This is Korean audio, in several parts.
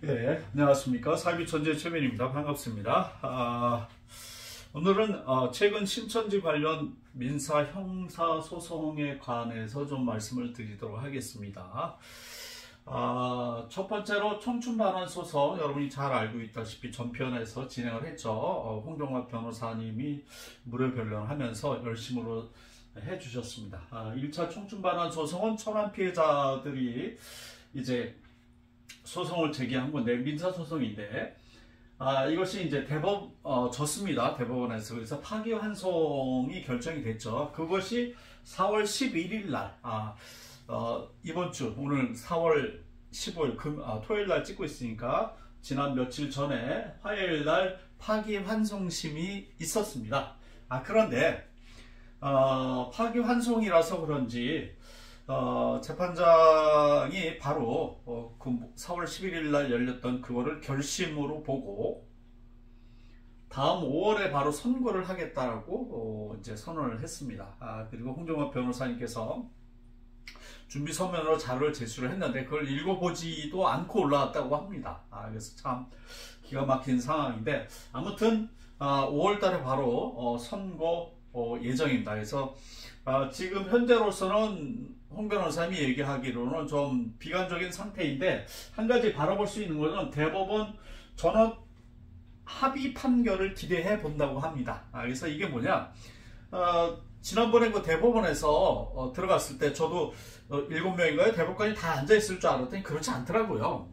네, 안녕하십니까. 사기천재 최면입니다. 반갑습니다. 오늘은 최근 신천지 관련 민사 형사 소송에 관해서 좀 말씀을 드리도록 하겠습니다. 첫 번째로 청춘반환 소송, 여러분이 잘 알고 있다시피 전편에서 진행을 했죠. 홍종학 변호사님이 무료 변론하면서 열심으로 해주셨습니다. 1차 청춘반환 소송은 천안 피해자들이 이제 소송을 제기한 건데, 민사소송인데, 이것이 이제 졌습니다. 대법원에서. 그래서 파기환송이 결정이 됐죠. 그것이 4월 11일 날, 이번 주, 오늘 4월 15일, 토요일 날 찍고 있으니까, 지난 며칠 전에 화요일 날 파기환송심이 있었습니다. 그런데, 파기환송이라서 그런지, 재판장이 바로 그 4월 11일 날 열렸던 그거를 결심으로 보고 다음 5월에 바로 선고를 하겠다라고 이제 선언을 했습니다. 그리고 홍종학 변호사님께서 준비 서면으로 자료를 제출을 했는데 그걸 읽어보지도 않고 올라왔다고 합니다. 그래서 참 기가 막힌 상황인데, 아무튼 5월 달에 바로 선고 예정입니다. 그래서 지금 현재로서는 홍 변호사님이 얘기하기로는 좀 비관적인 상태인데, 한 가지 바라볼 수 있는 것은 대법원 전원 합의 판결을 기대해 본다고 합니다. 그래서 이게 뭐냐, 지난번에 그 대법원에서 들어갔을 때 저도 7명인가요? 대법관이 다 앉아있을 줄 알았더니 그렇지 않더라고요.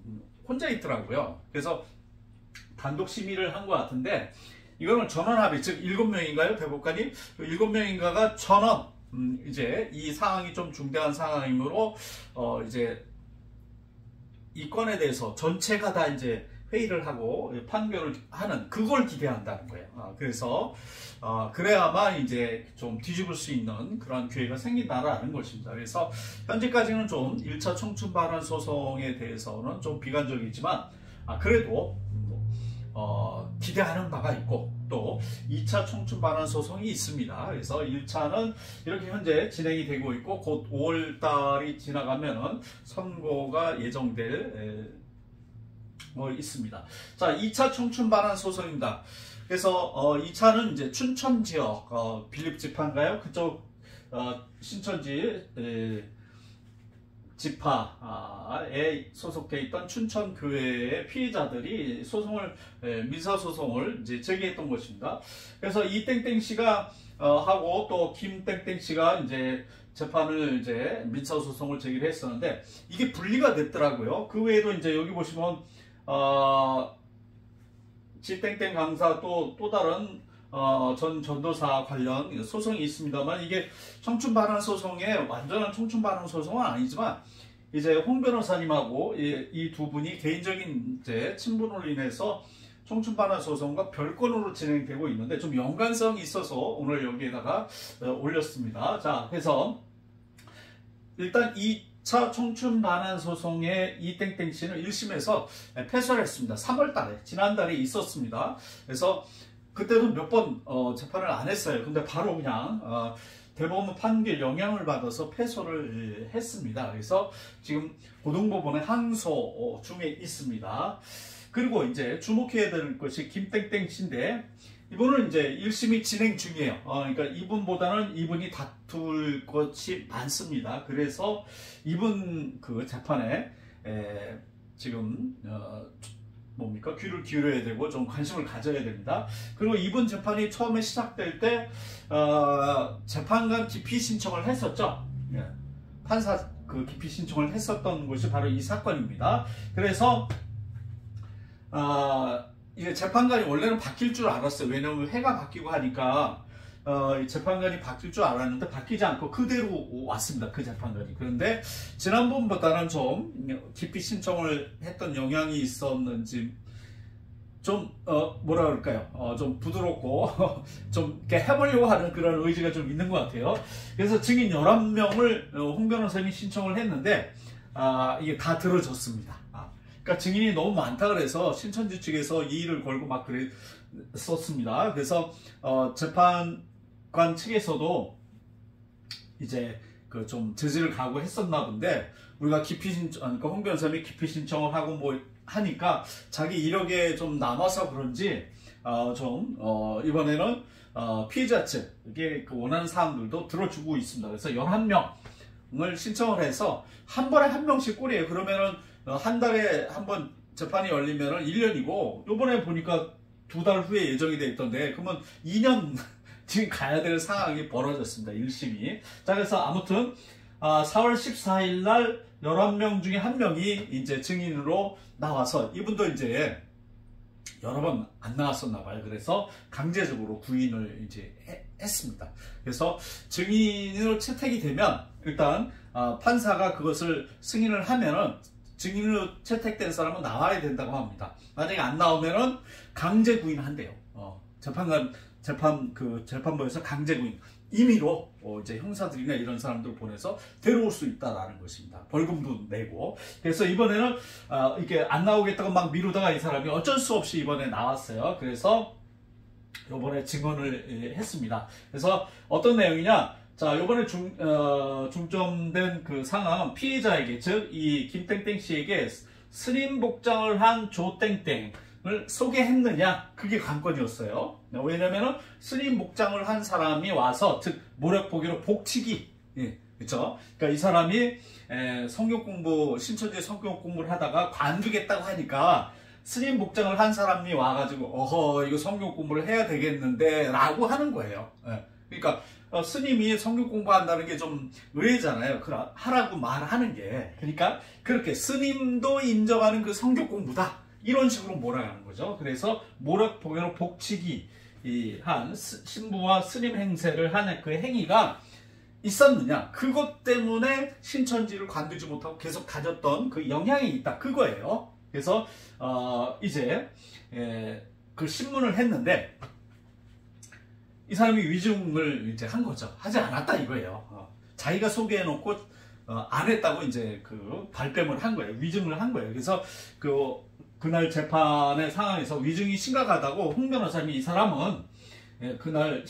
혼자 있더라고요. 그래서 단독 심의를 한 것 같은데, 이거는 전원 합의, 즉 7명인가요? 대법관이 7명인가가 전원, 이제 이 상황이 좀 중대한 상황이므로 이제 이 건에 대해서 전체가 다 이제 회의를 하고 판결을 하는, 그걸 기대한다는 거예요. 그래서 그래야만 이제 좀 뒤집을 수 있는 그런 기회가 생긴다라는 것입니다. 그래서 현재까지는 좀 1차 청춘반환 소송에 대해서는 좀 비관적이지만, 그래도 기대하는 바가 있고, 또 2차 청춘반환 소송이 있습니다. 그래서 1차는 이렇게 현재 진행이 되고 있고, 곧 5월달이 지나가면은 선고가 예정될 있습니다. 자, 2차 청춘반환 소송입니다. 그래서 2차는 이제 춘천 지역 빌립지파인가요? 그쪽 신천지 지파에 소속돼 있던 춘천교회의 피해자들이 민사소송을 이제 제기했던 것입니다. 그래서 이땡땡 씨가 하고 또 김땡땡 씨가 이제 재판을 이제 민사소송을 제기를 했었는데, 이게 분리가 됐더라고요. 그 외에도 이제 여기 보시면 지땡땡 강사 또 다른 전 전도사 관련 소송이 있습니다만, 이게 청춘반환 소송의 완전한 청춘반환 소송은 아니지만, 이제 홍 변호사님하고 이 두 분이 개인적인 이제 친분으로 인해서 청춘반환 소송과 별건으로 진행되고 있는데, 좀 연관성이 있어서 오늘 여기에다가 올렸습니다. 자, 그래서 일단 2차 청춘반환 소송의 이땡땡 씨는 1심에서 패소를 했습니다. 3월 달에, 지난달에 있었습니다. 그래서 그때도 몇 번 재판을 안 했어요. 근데 바로 그냥 대법원 판결 영향을 받아서 패소를 했습니다. 그래서 지금 고등법원의 항소 중에 있습니다. 그리고 이제 주목해야 될 것이 김땡땡 씨인데, 이분은 이제 1심이 진행 중이에요. 그러니까 이분보다는 이분이 다툴 것이 많습니다. 그래서 이분 그 재판에 지금 귀를 기울여야 되고 좀 관심을 가져야 됩니다. 그리고 이번 재판이 처음에 시작될 때 재판관 기피 신청을 했었죠. 판사 그 기피 신청을 했었던 것이 바로 이 사건입니다. 그래서 이게 재판관이 원래는 바뀔 줄 알았어요. 왜냐하면 해가 바뀌고 하니까 재판관이 바뀔 줄 알았는데 바뀌지 않고 그대로 왔습니다. 그 재판관이. 그런데 지난번보다는 좀 기피 신청을 했던 영향이 있었는지 좀 뭐라 그럴까요? 좀 부드럽고 좀 이렇게 해보려고 하는 그런 의지가 좀 있는 것 같아요. 그래서 증인 11명을 홍 변호사님이 신청을 했는데 이게 다 들어졌습니다. 그러니까 증인이 너무 많다 그래서 신천지 측에서 이의를 걸고 막 그랬었습니다. 그래서 재판관 측에서도 이제 그 좀 제지를 각오했었나 본데, 우리가 기피 신청, 그러니까 홍 변호사님이 기피 신청을 하고 뭐 하니까 자기 이력에 좀 남아서 그런지 이번에는 피해자 측에 그 원하는 사항들도 들어주고 있습니다. 그래서 11명을 신청을 해서 한 번에 한 명씩 꼴이에요. 그러면은 한 달에 한 번 재판이 열리면은 1년이고 요번에 보니까 2달 후에 예정이 돼 있던데 그러면 2년 지금 가야 될 상황이 벌어졌습니다. 1심이. 자, 그래서 아무튼 4월 14일 날 11명 중에 한 명이 이제 증인으로 나와서 이분도 이제 여러 번 안 나왔었나 봐요. 그래서 강제적으로 구인을 이제 했습니다. 그래서 증인으로 채택이 되면 일단 판사가 그것을 승인을 하면은 증인으로 채택된 사람은 나와야 된다고 합니다. 만약에 안 나오면은 강제 구인한대요. 재판부에서 강제 구인. 임의로 이제 형사들이나 이런 사람들 보내서 데려올 수 있다라는 것입니다. 벌금도 내고. 그래서 이번에는 이렇게 안 나오겠다고 막 미루다가 이 사람이 어쩔 수 없이 이번에 나왔어요. 그래서 이번에 증언을 했습니다. 그래서 어떤 내용이냐? 자, 이번에 중점된 그 상황은 피해자에게, 즉 이 김땡땡 씨에게 스님 복장을 한 조땡땡 을 소개했느냐, 그게 관건이었어요. 왜냐면은 스님 목장을 한 사람이 와서, 즉 모략보기로 복치기, 그렇죠? 그러니까 이 사람이 성경 공부, 신천지 성경 공부를 하다가 관두겠다고 하니까 스님 목장을 한 사람이 와가지고 이거 성경 공부를 해야 되겠는데라고 하는 거예요. 그러니까 스님이 성경 공부한다는 게 좀 의외잖아요. 하라고 말하는 게. 그러니까 그렇게 스님도 인정하는 그 성경 공부다. 이런 식으로 몰아가는 거죠. 그래서 모략보기로 복치기 한 신부와 스님 행세를 하는 그 행위가 있었느냐, 그것 때문에 신천지를 관두지 못하고 계속 가졌던 그 영향이 있다, 그거예요. 그래서 이제 그 신문을 했는데 이 사람이 위증을 이제 한 거죠. 하지 않았다 이거예요. 자기가 소개해놓고 안 했다고 이제 그 발뺌을 한 거예요. 위증을 한 거예요. 그래서 그날 재판의 상황에서 위증이 심각하다고 홍 변호사님이, 이 사람은 그날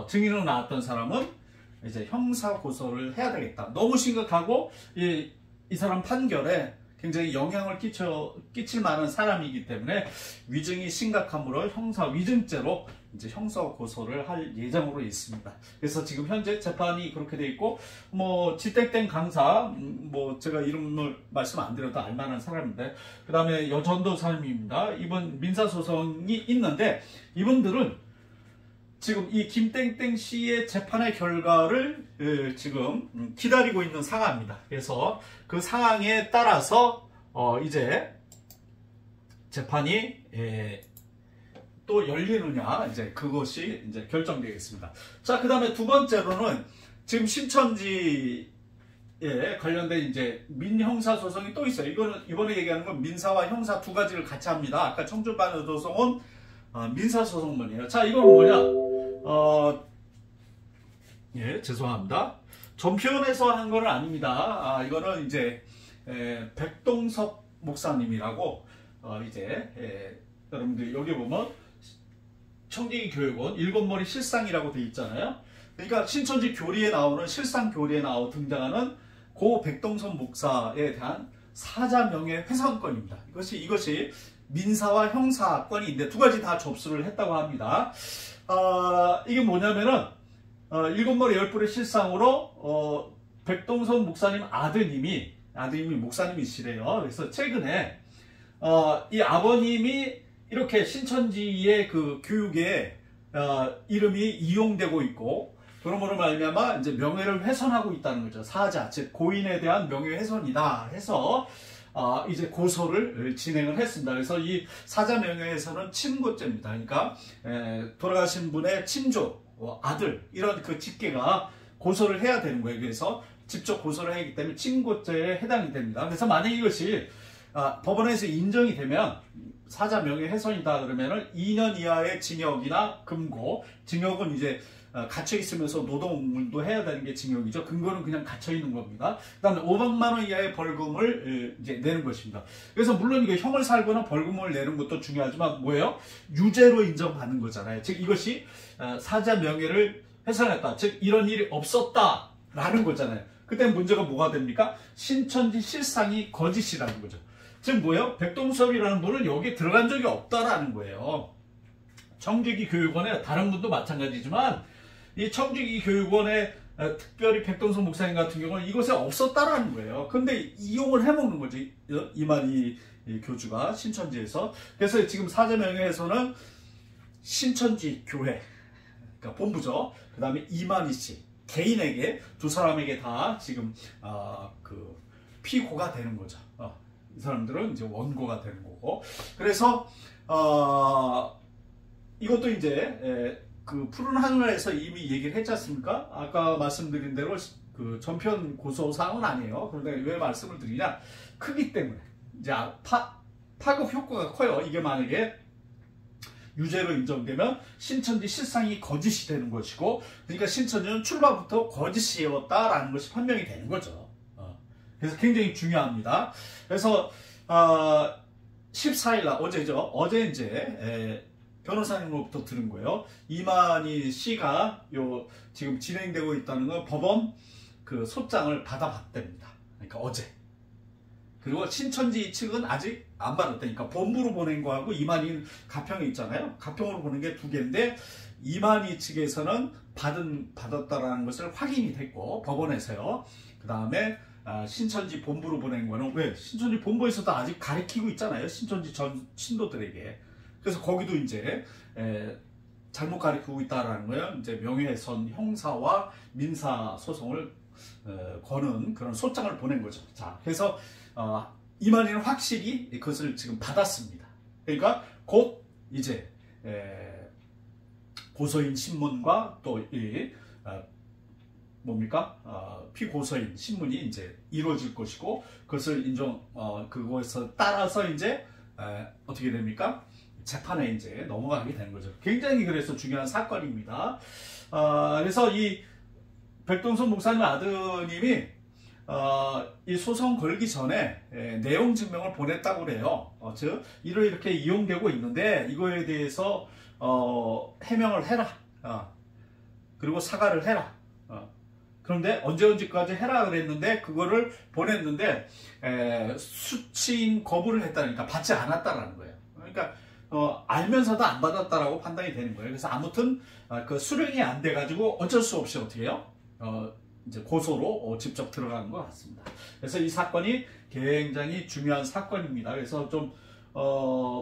증인으로 나왔던 사람은 이제 형사 고소를 해야 되겠다. 너무 심각하고 이 사람 판결에 굉장히 영향을 끼칠 만한 사람이기 때문에 위증이 심각하므로 형사 위증죄로 이제 형사 고소를 할 예정으로 있습니다. 그래서 지금 현재 재판이 그렇게 돼 있고, 지땡땡 강사, 제가 이름을 말씀 안 드려도 알만한 사람인데, 그 다음에 여전도사님입니다. 이번 민사소송이 있는데, 이분들은 지금 이 김땡땡 씨의 재판의 결과를 지금 기다리고 있는 상황입니다. 그래서 그 상황에 따라서 이제 재판이 또 열리느냐, 이제 그것이 이제 결정되겠습니다. 자, 그 다음에 두 번째로는 지금 신천지에 관련된 이제 민형사 소송이 또 있어요. 이번에 얘기하는 건 민사와 형사 두 가지를 같이 합니다. 아까 청주반의 소송은 민사 소송문이에요. 자, 이건 뭐냐? 죄송합니다. 전편에서 한 건 아닙니다. 이거는 이제 백동섭 목사님이라고 여러분들 여기 보면 청지기교육원 일곱머리 실상이라고 되어 있잖아요. 그러니까 신천지 교리에 나오는, 실상 교리에 등장하는 고 백동섭 목사에 대한 사자 명예훼손건입니다. 이것이 민사와 형사건인데 두 가지 다 접수를 했다고 합니다. 이게 뭐냐면은 일곱머리 열불의 실상으로 백동섭 목사님 아드님이 목사님이시래요. 그래서 최근에 이 아버님이 이렇게 신천지의 그 교육에 이름이 이용되고 있고, 그러므로 말미암아 이제 명예를 훼손하고 있다는 거죠. 사자, 즉 고인에 대한 명예훼손이다 해서 이제 고소를 진행을 했습니다. 그래서 이 사자 명예훼손은 친고죄입니다. 그러니까 돌아가신 분의 친조, 아들, 이런 그 직계가 고소를 해야 되는 거예요. 그래서 직접 고소를 하기 때문에 친고죄에 해당이 됩니다. 그래서 만약 이것이 법원에서 인정이 되면 사자 명예훼손이다 그러면은 2년 이하의 징역이나 금고, 징역은 이제 갇혀 있으면서 노동도 해야 되는 게 징역이죠. 금고는 그냥 갇혀 있는 겁니다. 그다음에 500만 원 이하의 벌금을 이제 내는 것입니다. 그래서 물론 이게 형을 살거나 벌금을 내는 것도 중요하지만 뭐예요? 유죄로 인정받는 거잖아요. 즉 이것이 사자 명예를 훼손했다. 즉 이런 일이 없었다라는 거잖아요. 그때 문제가 뭐가 됩니까? 신천지 실상이 거짓이라는 거죠. 즉 뭐예요? 백동섭이라는 분은 여기 들어간 적이 없다라는 거예요. 청주기 교육원에 다른 분도 마찬가지지만 이 청주기 교육원에 특별히 백동섭 목사님 같은 경우는 이곳에 없었다라는 거예요. 근데 이용을 해먹는 거지, 이만희 교주가 신천지에서. 그래서 지금 사제명예에서는 신천지 교회, 그러니까 본부죠. 그 다음에 이만희 씨 개인에게, 두 사람에게 다 지금 그 피고가 되는 거죠. 이 사람들은 이제 원고가 되는 거고. 그래서 이것도 이제 그 푸른 하늘에서 이미 얘기를 했지 않습니까? 아까 말씀드린 대로 그 전편 고소사항은 아니에요. 그런데 왜 말씀을 드리냐? 크기 때문에. 이제 파급 효과가 커요. 이게 만약에 유죄로 인정되면 신천지 실상이 거짓이 되는 것이고, 그러니까 신천지는 출발부터 거짓이었다라는 것이 판명이 되는 거죠. 그래서 굉장히 중요합니다. 그래서 14일날 어제죠. 어제 이제 변호사님으로부터 들은 거예요. 이만희 씨가 지금 진행되고 있다는 건 법원 그 소장을 받아봤답니다. 그러니까 어제. 그리고 신천지 측은 아직 안 받았다니까. 본부로 보낸 거하고 이만희 가평에 있잖아요. 가평으로 보낸 게 두 개인데, 이만희 측에서는 받았다라는 것을 확인이 됐고, 법원에서요. 그 다음에 신천지 본부로 보낸 거는, 왜? 신천지 본부에서도 아직 가리키고 있잖아요. 신천지 전 신도들에게. 그래서 거기도 이제 잘못 가리키고 있다라는 거예요. 이제 명예훼손 형사와 민사 소송을 거는 그런 소장을 보낸 거죠. 자, 그래서 이만희는 확실히 그것을 지금 받았습니다. 그러니까 곧 이제 고소인 신문과 또 이 뭡니까? 피고소인 신문이 이제 이루어질 것이고, 그것을 그것에 따라서 이제 어떻게 됩니까? 재판에 이제 넘어가게 되는 거죠. 굉장히 그래서 중요한 사건입니다. 그래서 이 백동섭 목사님 아드님이 이 소송 걸기 전에 내용 증명을 보냈다고 그래요. 즉 이렇게 이용되고 있는데 이거에 대해서 해명을 해라. 그리고 사과를 해라. 그런데 언제까지 해라 그랬는데 그거를 보냈는데 수취인 거부를 했다니까 받지 않았다라는 거예요. 그러니까 알면서도 안 받았다라고 판단이 되는 거예요. 그래서 아무튼 그 수령이 안 돼가지고 어쩔 수 없이 어떻게 해요? 이제 고소로 직접 들어가는 것 같습니다. 그래서 이 사건이 굉장히 중요한 사건입니다. 그래서 좀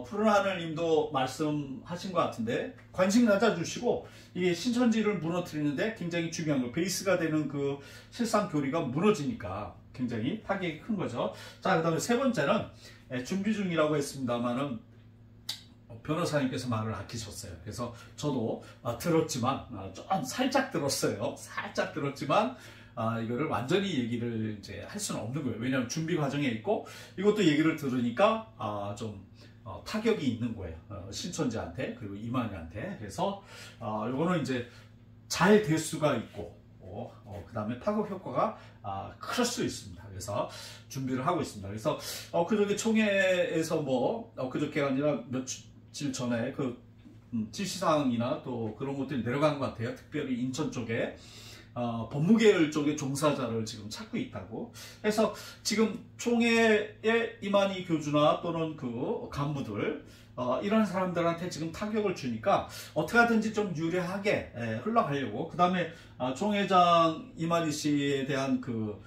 푸른 하늘님도 말씀하신 것 같은데 관심 가져주시고, 이게 신천지를 무너뜨리는데 굉장히 중요한 거, 베이스가 되는 그 실상 교리가 무너지니까 굉장히 타격이 큰 거죠. 자, 그 다음에 세 번째는 준비 중이라고 했습니다만은 변호사님께서 말을 아끼셨어요. 그래서 저도 들었지만 좀 살짝 들었어요. 살짝 들었지만 이거를 완전히 얘기를 이제 할 수는 없는 거예요. 왜냐하면 준비 과정에 있고, 이것도 얘기를 들으니까 좀 타격이 있는 거예요. 신천지한테, 그리고 이만희한테. 그래서 이거는 이제 잘 될 수가 있고, 그 다음에 파급 효과가 클 수 있습니다. 그래서 준비를 하고 있습니다. 그래서 그저께 총회에서 그저께가 아니라 며칠 전에 그 지시사항이나 또 그런 것들이 내려간 것 같아요. 특별히 인천 쪽에 법무계열 쪽의 종사자를 지금 찾고 있다고 해서, 지금 총회에 이만희 교주나 또는 그 간부들 이런 사람들한테 지금 타격을 주니까 어떻게 하든지 좀 유리하게 흘러가려고, 그 다음에 총회장 이만희 씨에 대한 그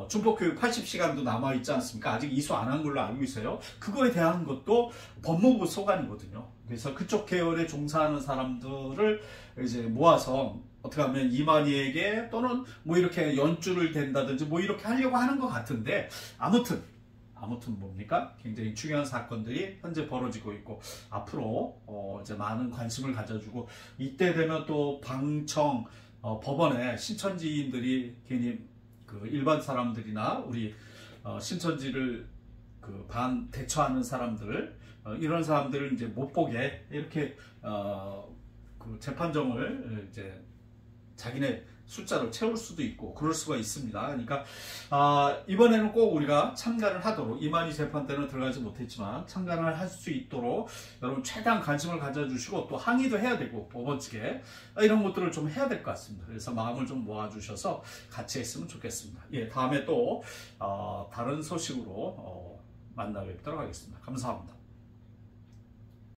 준법교육 80시간도 남아있지 않습니까? 아직 이수 안 한 걸로 알고 있어요. 그거에 대한 것도 법무부 소관이거든요. 그래서 그쪽 계열에 종사하는 사람들을 이제 모아서 어떻게 하면 이만희에게 또는 이렇게 연주를 댄다든지 이렇게 하려고 하는 것 같은데, 아무튼 뭡니까? 굉장히 중요한 사건들이 현재 벌어지고 있고, 앞으로 이제 많은 관심을 가져주고, 이때 되면 또 방청 법원에 신천지인들이 괜히 그 일반 사람들이나 우리 신천지를 그 대처하는 사람들, 이런 사람들을 이제 못 보게 이렇게 그 재판정을 이제 자기네 숫자를 채울 수도 있고 그럴 수가 있습니다. 그러니까 이번에는 꼭 우리가 참가를 하도록, 이만희 재판 때는 들어가지 못했지만 참가를 할 수 있도록 여러분 최대한 관심을 가져주시고, 또 항의도 해야 되고 법원 측에 이런 것들을 좀 해야 될 것 같습니다. 그래서 마음을 좀 모아주셔서 같이 했으면 좋겠습니다. 예, 다음에 또 다른 소식으로 만나 뵙도록 하겠습니다. 감사합니다.